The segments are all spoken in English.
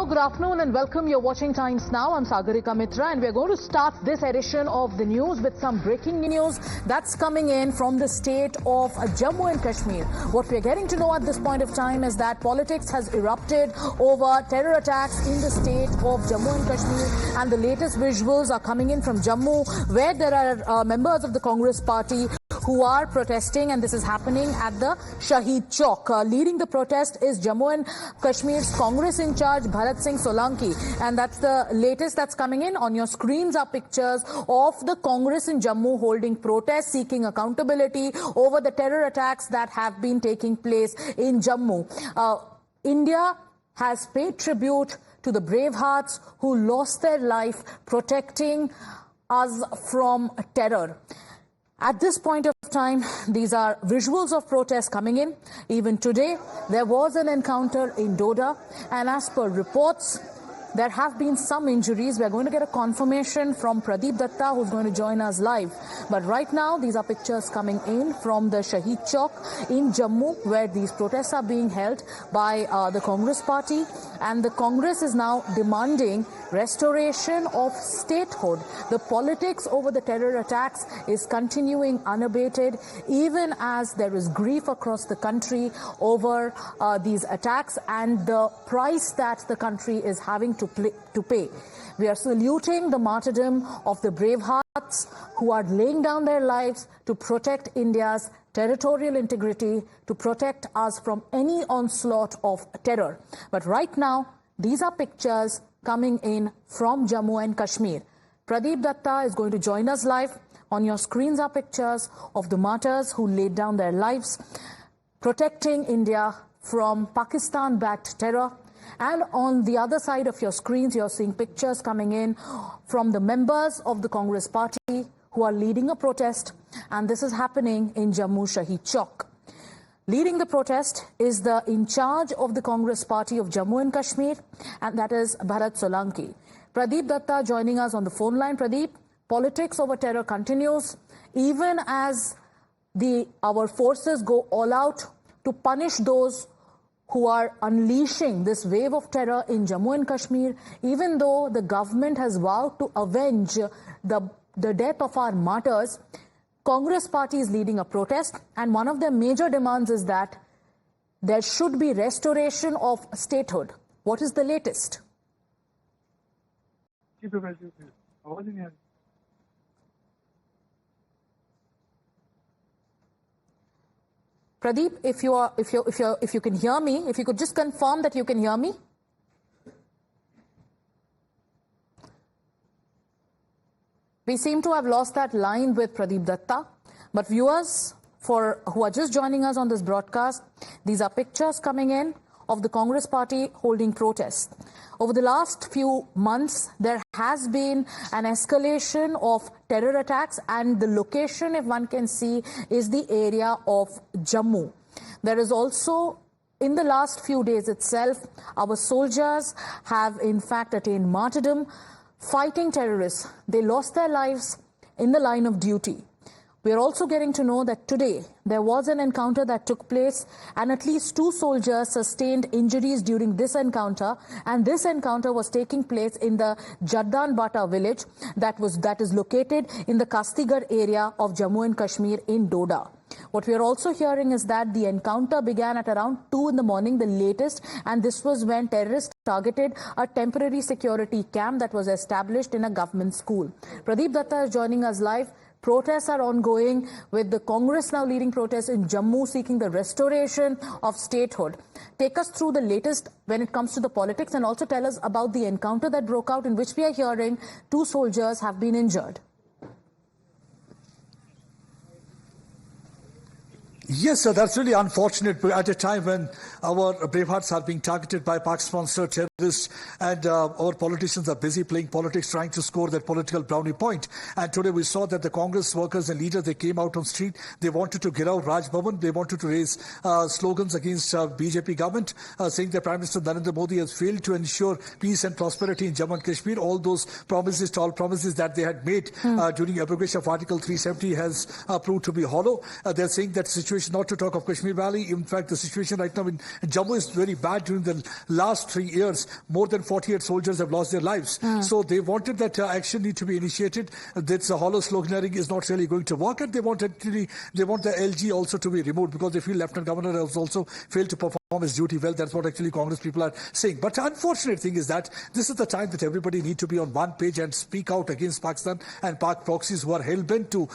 Hello, good afternoon and welcome. You're watching Times Now. I'm Sagarika Mitra and we're going to start this edition of the news with some breaking news that's coming in from the state of Jammu and Kashmir. What we're getting to know at this point of time is that politics has erupted over terror attacks in the state of Jammu and Kashmir, and the latest visuals are coming in from Jammu, where there are members of the Congress party who are protesting, and this is happening at the Shaheed Chowk. Leading the protest is Jammu and Kashmir's Congress in charge, Bharat Singh Solanki, and that's the latest that's coming in. On your screens are pictures of the Congress in Jammu holding protests, seeking accountability over the terror attacks that have been taking place in Jammu. India has paid tribute to the brave hearts who lost their life protecting us from terror. At this point of time, these are visuals of protests coming in. Even today, there was an encounter in Doda, and as per reports, there have been some injuries. We're going to get a confirmation from Pradeep Datta, who's going to join us live. But right now, these are pictures coming in from the Shaheed Chowk in Jammu, where these protests are being held by the Congress party. And the Congress is now demanding restoration of statehood. The politics over the terror attacks is continuing unabated, even as there is grief across the country over these attacks and the price that the country is having to pay. We are saluting the martyrdom of the brave hearts who are laying down their lives to protect India's territorial integrity, to protect us from any onslaught of terror. But right now, these are pictures coming in from Jammu and Kashmir. Pradeep Datta is going to join us live. On your screens are pictures of the martyrs who laid down their lives protecting India from Pakistan-backed terror. And on the other side of your screens, you're seeing pictures coming in from the members of the Congress party who are leading a protest. And this is happening in Jammu Shaheed Chowk. Leading the protest is the in charge of the Congress party of Jammu and Kashmir, and that is Bharat Solanki. Pradeep Datta joining us on the phone line. Pradeep, politics over terror continues, even as our forces go all out to punish those who are unleashing this wave of terror in Jammu and Kashmir, even though the government has vowed to avenge the death of our martyrs. Congress party is leading a protest, and one of their major demands is that there should be restoration of statehood. What is the latest? Pradeep, if you can hear me, if you could just confirm that you can hear me. We seem to have lost that line with Pradeep Datta. But viewers who are just joining us on this broadcast, these are pictures coming in of the Congress party holding protests. Over the last few months, there has been an escalation of terror attacks, and the location, if one can see, is the area of Jammu. There is also, in the last few days itself, our soldiers have in fact attained martyrdom fighting terrorists. They lost their lives in the line of duty. We are also getting to know that today there was an encounter that took place, and at least 2 soldiers sustained injuries during this encounter. And this encounter was taking place in the Jaddan Bata village that is located in the Kastigarh area of Jammu and Kashmir in Doda. What we are also hearing is that the encounter began at around 2 in the morning, the latest, and this was when terrorists targeted a temporary security camp that was established in a government school. Pradeep Datta is joining us live. Protests are ongoing, with the Congress now leading protests in Jammu seeking the restoration of statehood. Take us through the latest when it comes to the politics, and also tell us about the encounter that broke out in which we are hearing 2 soldiers have been injured. Yes, sir, that's really unfortunate at a time when our brave hearts are being targeted by Pak-sponsored terrorists, and our politicians are busy playing politics, trying to score that political brownie point. And today we saw that the Congress workers and leaders, they came out on street. They wanted to get out Raj Bhavan. They wanted to raise slogans against BJP government, saying that Prime Minister Narendra Modi has failed to ensure peace and prosperity in Jammu and Kashmir. All those promises, tall promises that they had made during abrogation of Article 370 has proved to be hollow. They're saying that situation situation, not to talk of Kashmir Valley. In fact, the situation right now in Jammu is very bad. During the last 3 years, more than 48 soldiers have lost their lives. So they wanted that action need to be initiated. This hollow sloganeering is not really going to work, and they want the LG also to be removed because they feel Lieutenant Governor has also failed to perform his duty well. That's what actually Congress people are saying. But the unfortunate thing is that this is the time that everybody need to be on one page and speak out against Pakistan and Pak proxies who are hell-bent to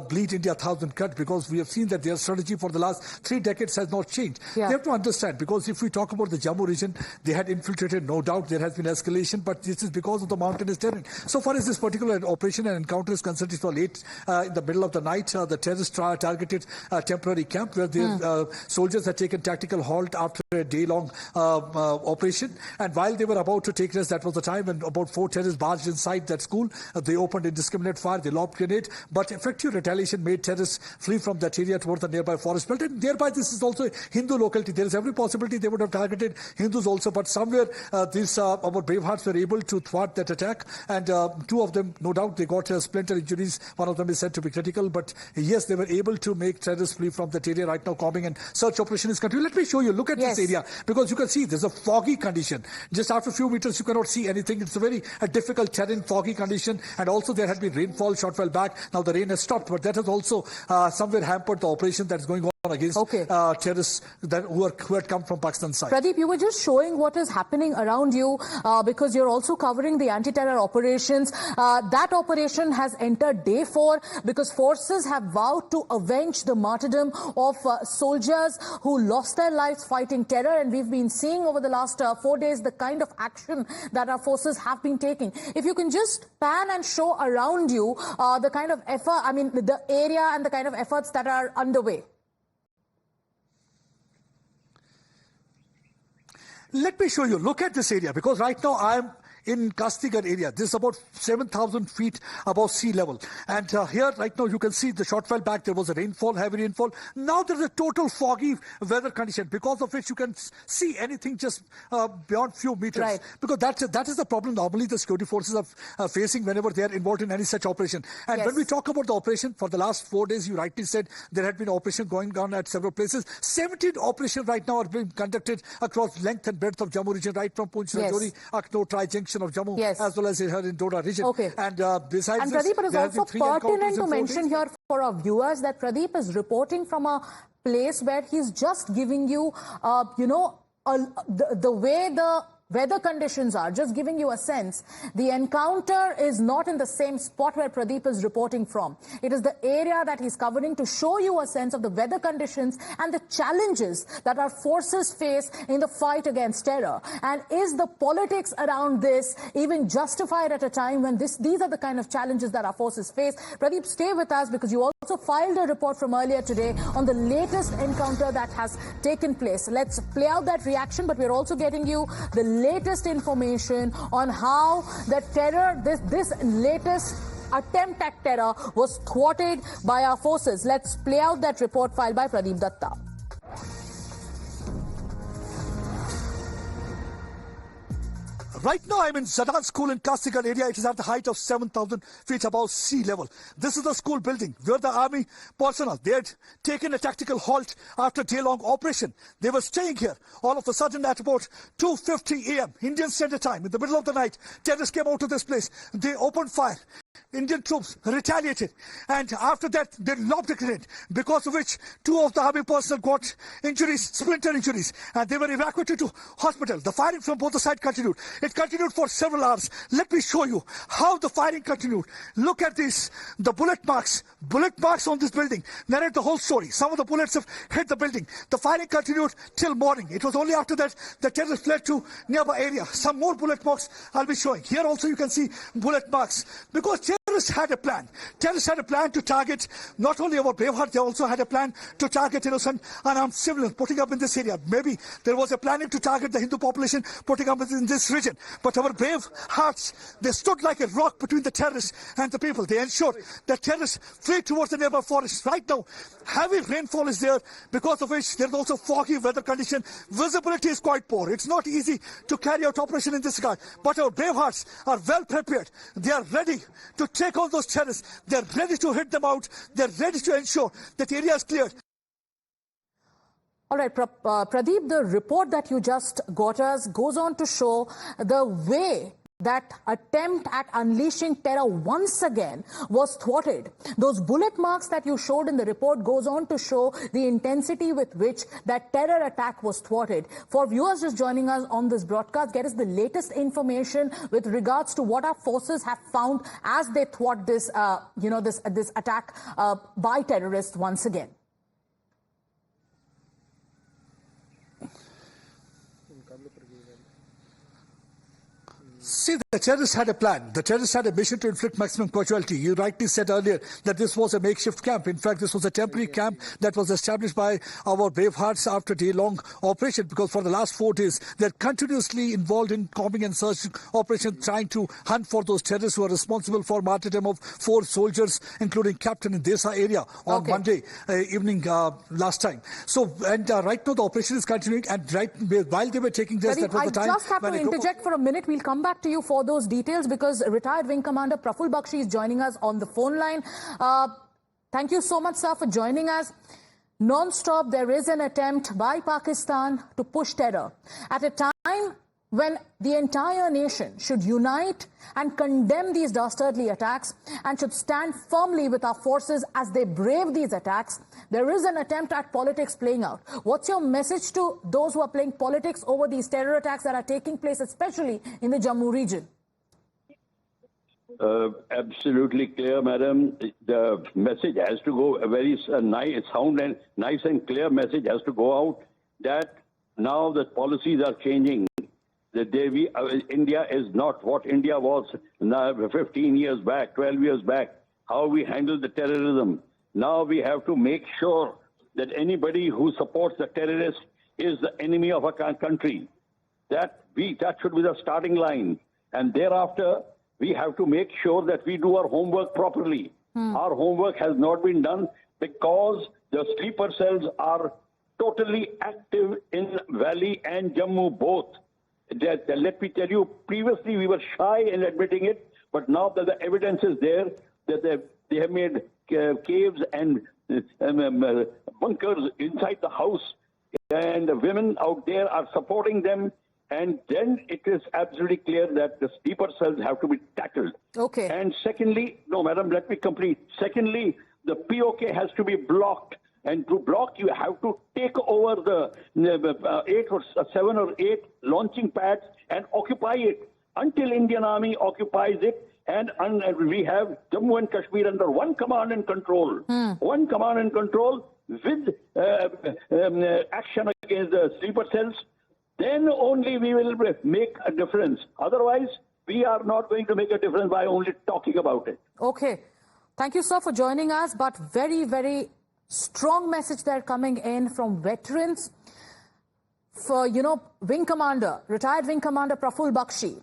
bleed India 1,000 cut, because we have seen that their strategy for the last 3 decades has not changed. They have to understand, because if we talk about the Jammu region, they had infiltrated, no doubt there has been escalation, but this is because of the mountainous terrain. So far as this particular operation and encounter is concerned, it was late in the middle of the night. The terrorists targeted a temporary camp where the soldiers had taken tactical halt after a day-long operation. And while they were about to take rest, that was the time when about 4 terrorists barged inside that school. They opened indiscriminate fire, they lobbed grenade, but effective retaliation made terrorists flee from that area towards the nearby forest belt. And thereby, this is also a Hindu locality. There is every possibility they would have targeted Hindus also, but somewhere our brave hearts were able to thwart that attack. And 2 of them, no doubt, they got splinter injuries. One of them is said to be critical, but yes, they were able to make terrorists flee from that area. Right now, combing and search operation is continuing. Let me show you. Look at this area, because you can see there's a foggy condition. Just after a few meters, you cannot see anything. It's a very difficult terrain, foggy condition, and also there had been rainfall short while back. Now the rain has stopped, but that has also somewhere hampered the operation that is going on against terrorists who had come from Pakistan's side. Pradeep, you were just showing what is happening around you because you're also covering the anti-terror operations. That operation has entered day 4 because forces have vowed to avenge the martyrdom of soldiers who lost their lives fighting terror. And we've been seeing over the last 4 days the kind of action that our forces have been taking. If you can just pan and show around you the kind of effort, the area and the kind of efforts that are underway. Let me show you. Look at this area, because right now I'm in Kastigar area. This is about 7,000 feet above sea level. And here right now you can see the short while back there was a rainfall, heavy rainfall. Now there's a total foggy weather condition, because of which you can see anything just beyond few meters. Right. Because that is the problem normally the security forces are facing whenever they are involved in any such operation. And when we talk about the operation, for the last 4 days, you rightly said there had been operation going on at several places. 17 operations right now are being conducted across length and breadth of Jammu region, right from Poonch, Rajouri, Akno, Tri-Junction of Jammu, as well as here in Doda region. And besides Pradeep, this, it is also pertinent to mention here for our viewers that Pradeep is reporting from a place where he's just giving you, the way the weather conditions are, just giving you a sense. The encounter is not in the same spot where Pradeep is reporting from. It is the area that he's covering to show you a sense of the weather conditions and the challenges that our forces face in the fight against terror. And is the politics around this even justified at a time when these are the kind of challenges that our forces face? Pradeep, stay with us, because you also filed a report from earlier today on the latest encounter that has taken place. Let's play out that reaction, but we're also getting you the latest information on how the terror, this latest attempt at terror was thwarted by our forces. Let's play out that report filed by Pradeep Datta. Right now, I'm in Zadan School in Kastigar area. It is at the height of 7,000 feet above sea level. This is the school building where the army personnel, they had taken a tactical halt after a day-long operation. They were staying here. All of a sudden, at about 2:50 a.m. Indian Standard Time, in the middle of the night, terrorists came out to this place. They opened fire. Indian troops retaliated, and after that they lobbed a grenade, because of which 2 of the army personnel got injuries, splinter injuries, and they were evacuated to hospital. The firing from both the sides continued. It continued for several hours. Let me show you how the firing continued. Look at this, the bullet marks on this building narrate the whole story. Some of the bullets have hit the building. The firing continued till morning. It was only after that the terrorists fled to nearby area. Some more bullet marks I'll be showing. Here also you can see bullet marks, because terrorists had a plan. Terrorists had a plan to target not only our brave hearts, they also had a plan to target innocent unarmed civilians putting up in this area. Maybe there was a planning to target the Hindu population putting up in this region. But our brave hearts, they stood like a rock between the terrorists and the people. They ensured that terrorists flee towards the neighbor forest. Right now, heavy rainfall is there, because of which there's also foggy weather condition. Visibility is quite poor. It's not easy to carry out operation in this regard. But our brave hearts are well prepared. They are ready to take on those terrorists. They're ready to hit them out. They're ready to ensure that the area is cleared. All right, Pradeep, the report that you just got us goes on to show the way that attempt at unleashing terror once again was thwarted. Those bullet marks that you showed in the report goes on to show the intensity with which that terror attack was thwarted. For viewers just joining us on this broadcast, get us the latest information with regards to what our forces have found as they thwart this, this attack by terrorists once again. See, the terrorists had a plan. The terrorists had a mission to inflict maximum casualty. You rightly said earlier that this was a makeshift camp. In fact, this was a temporary camp that was established by our brave hearts after a day-long operation, because for the last 4 days, they're continuously involved in combing and searching operations, trying to hunt for those terrorists who are responsible for martyrdom of 4 soldiers, including Captain in Desa area on Monday evening last time. So, and right now the operation is continuing, and while they were taking this, that was the time. I just have to interject for a minute. We'll come back to you for those details because retired Wing Commander Praful Bakshi is joining us on the phone line. Thank you so much, sir, for joining us. Non-stop, there is an attempt by Pakistan to push terror at a time when the entire nation should unite and condemn these dastardly attacks and should stand firmly with our forces as they brave these attacks. There is an attempt at politics playing out. What's your message to those who are playing politics over these terror attacks that are taking place, especially in the Jammu region? Absolutely clear, madam. The message has to go, a very nice and clear message has to go out that now the policies are changing. That India is not what India was 15 years back, 12 years back, how we handled the terrorism. Now we have to make sure that anybody who supports the terrorist is the enemy of our country. That should be the starting line. And thereafter, we have to make sure that we do our homework properly. Our homework has not been done because the sleeper cells are totally active in Valley and Jammu both. Let me tell you, previously we were shy in admitting it, but now that the evidence is there, that they have made caves and bunkers inside the house, and the women out there are supporting them, and then it is absolutely clear that the sleeper cells have to be tackled. Okay. And secondly, no, madam, let me complete. Secondly, the POK has to be blocked. And to block, you have to take over the 7 or 8 launching pads and occupy it until Indian Army occupies it. And we have Jammu and Kashmir under one command and control. One command and control with action against the sleeper cells. Then only we will make a difference. Otherwise, we are not going to make a difference by only talking about it. Okay. Thank you, sir, for joining us. But very, very strong message there coming in from veterans. For, Wing Commander, retired Wing Commander Praful Bakshi,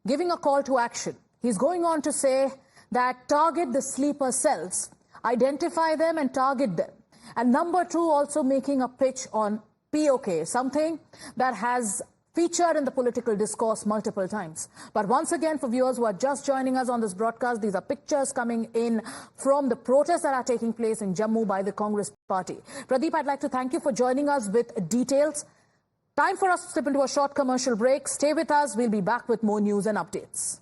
giving a call to action. He's going on to say that target the sleeper cells, identify them and target them. And number 2, also making a pitch on POK, something that has featured in the political discourse multiple times. But once again, for viewers who are just joining us on this broadcast, these are pictures coming in from the protests that are taking place in Jammu by the Congress party. Pradeep, I'd like to thank you for joining us with details. Time for us to slip into a short commercial break. Stay with us. We'll be back with more news and updates.